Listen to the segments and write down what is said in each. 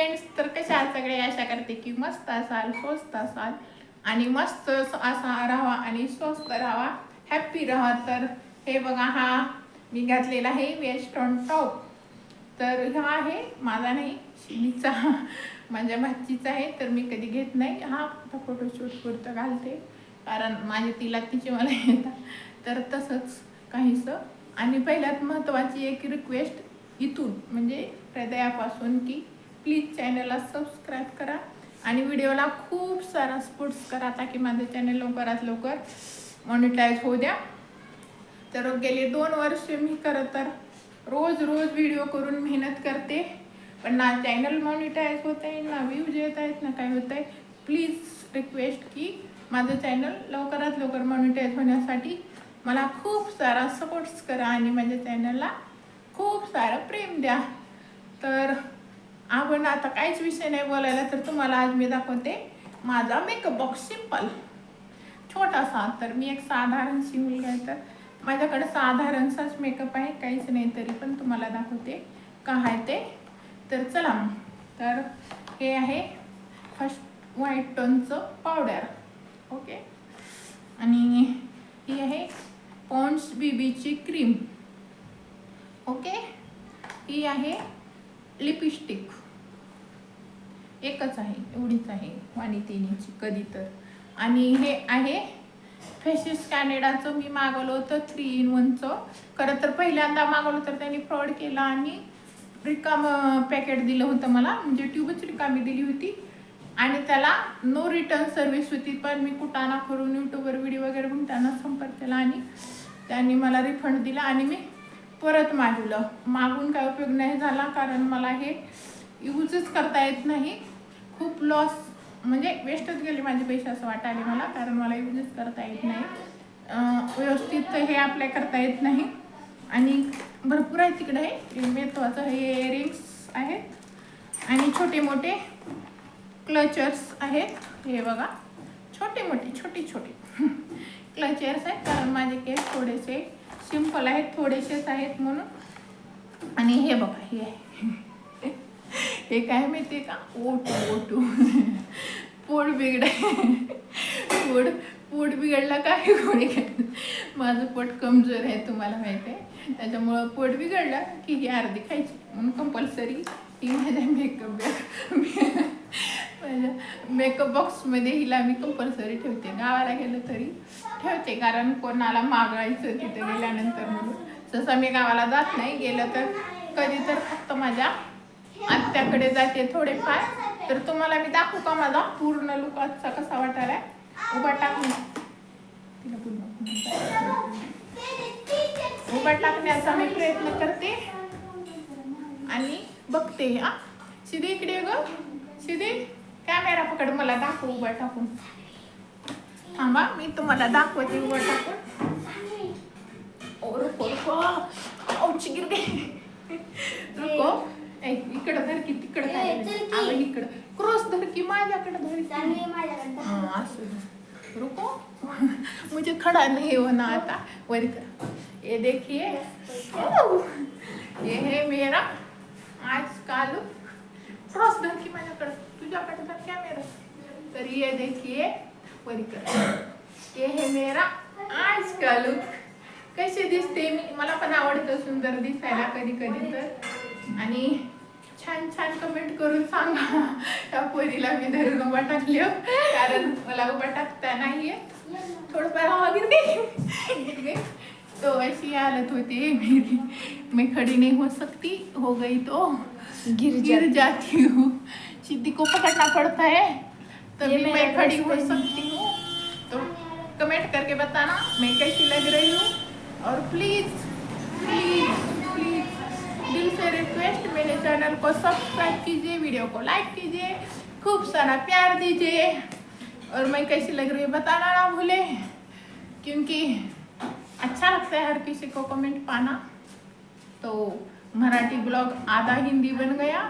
Friends, तर कशा आहात सगळे? आशा करते की मस्त असाल, स्वस्त असाल आणि मस्त असा राहावा आणि स्वस्त राहावा, हॅप्पी राहा. तर हे बघा, हा मी घातलेला आहे वेस्टर्न टॉप. तर हा आहे माझा नाही, शिलीचा, माझ्या भाचीचा आहे. तर मी कधी घेत नाही हा, फोटोशूट पुरतं घालते कारण माझे तिला तिचे मला येतात. तर तसंच काहीसं. आणि पहिल्यात महत्त्वाची एक रिक्वेस्ट इथून म्हणजे हृदयापासून की प्लीज चॅनलला सबस्क्राईब करा आणि व्हिडिओला खूप सारा सपोर्ट्स करा ताकी माझं चॅनल लवकरात लवकर मॉनिटाईज होऊ द्या. तर गेले 2 वर्ष मी खरं तर रोज व्हिडिओ करून मेहनत करते, पण ना चॅनल मॉनिटाईज होत आहे, ना व्ह्यूज येत आहेत, ना काय होत आहे. प्लीज रिक्वेस्ट की माझं चॅनल लवकरात लवकर मॉनिटाईज होण्यासाठी मला खूप सारा सपोर्ट्स करा आणि माझ्या चॅनलला खूप सारं प्रेम द्या. तर आपण आता काहीच विषय नाही बोलायला, तर तुम्हाला आज मी दाखवते माझा मेकअप बॉक्स. सिंपल छोटासा. तर मी एक साधारणशी मुलगा आहे, तर माझ्याकडे साधारणसाच मेकअप आहे, काहीच नाही, तरी पण तुम्हाला दाखवते का आहे ते. तर चला मग. तर हे आहे फर्स्ट व्हाईट टोनचं पावडर, ओके. आणि ही आहे पॉन्ड्स बीबीची क्रीम, ओके. ही आहे लिपस्टिक, एकच आहे, एवढीच आहे, वाणीतेनीची कधी तर. आणि हे आहे फेशिस कॅनेडाचं. मी मागवलं होतं 3 in 1चं. खरं तर पहिल्यांदा मागवलं तर त्यांनी फ्रॉड केला आणि रिकाम पॅकेट दिलं होतं मला, म्हणजे ट्यूबच रिकामी दिली होती आणि त्याला नो रिटर्न सर्व्हिस होती. पण मी कुटाणा करून यूट्यूबवर व्हिडिओ वगैरे बघून त्यांना संपर्क केला आणि त्यांनी मला रिफंड दिला आणि मी परत मागवलं. मागून काय उपयोग नाही झाला कारण मला हे यूजच करता येत नाही. खूप लॉस, म्हणजे वेस्टच गेले माझे पैसे असं वाटायले मला, कारण मला यूजच करता येत नाही व्यवस्थित, हे अप्लाय करता येत नाही. आणि भरपूर आहे तिकडे. हे महत्त्वाचं हे इयरिंग्स आहेत आणि छोटे मोठे क्लचर्स आहेत. हे बघा, छोटे क्लचर्स आहेत कारण माझे केस थोडेसे सिंपल आहेत, थोडेसेच आहेत म्हणून. आणि हे बघा, हे आहे हे काय माहिती आहे का, ओटू पोट बिघडला काय कोणी काय. माझं पोट कमजोर आहे, तुम्हाला माहिती आहे, त्याच्यामुळं पोट बिघडलं की ही अर्धी खायची म्हणून कंपल्सरी ही माझ्या माझ्या मेकअप बॉक्समध्ये हिला मी कंपल्सरी ठेवते. गावाला गेलं तरी ठेवते कारण कोणाला मागायचं तिथे गेल्यानंतर म्हणून. जसं मी गावाला जात नाही, गेलं तर कधी तर फक्त माझ्या आत्याकडे जाते थोडेफार. तर तुम्हाला मी दाखवू का माझा पूर्ण लुक आजचा कसा वाटायला. उभा टाकण्याचा मी प्रयत्न करते आणि बघते. हा सिधी इकडे ग, सिधी कॅमेरा पकड, मला दाखव उभा टाकून. थांबा मी तुम्हाला दाखवते उभा टाकून. रुको, इकडं धर की, तिकडं काय इकडं क्रॉस धर की, माझ्याकडे धर असं. रुको मुझे खड़ा नहीं होना आता. वर कर. ये देखिए, ये है मेरा आज का लुक. क्रॉस धर की माझ्याकडे, तुझ्याकडे धर कॅमेरा. तर ये देखिए, वर कर. ये है मेरा आज का लुक. कसे दिसते मी, मला पण आवडतं सुंदर दिसायला कधी कधी तर. आणि छान कमेंट करून सांगा त्या पोरीला मी धरून उभा टाकली, कारण मला उभा टाकता नाहीये. थोडंफार हवा गिरते तो ऐसी हालत होती मेरी, मैं खड़ी नहीं हो सकती, हो गई तो गिर जाती हूँ. सिद्धि को पकड़ना पड़ता है तभी मैं खड़ी हो सकती हूँ. तो कमेंट करके बताना मैं कैसी लग रही हूँ. और प्लीज़ दिल से रिक्वेस्ट, मेरे चैनल को सब्सक्राइब कीजिए, वीडियो को लाइक कीजिए, खूब सारा प्यार दीजिए. और मैं कैसी लग रही हूँ बताना ना भूले, क्योंकि अच्छा लगता है हर किसी को कमेंट पाना. तो मराठी ब्लॉग आधा हिंदी बन गया.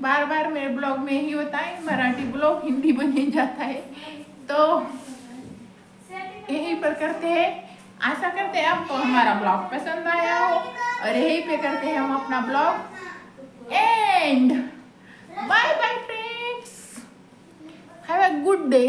बार मेरे ब्लॉग में ही होता है, मराठी ब्लॉग हिंदी बन ही जाता है. तो यहीं पर करते हैं. आशा करते हैं आपको हमारा ब्लॉग पसंद आया हो, और यहीं पे करते हैं हम अपना blog end. Bye bye. Good day.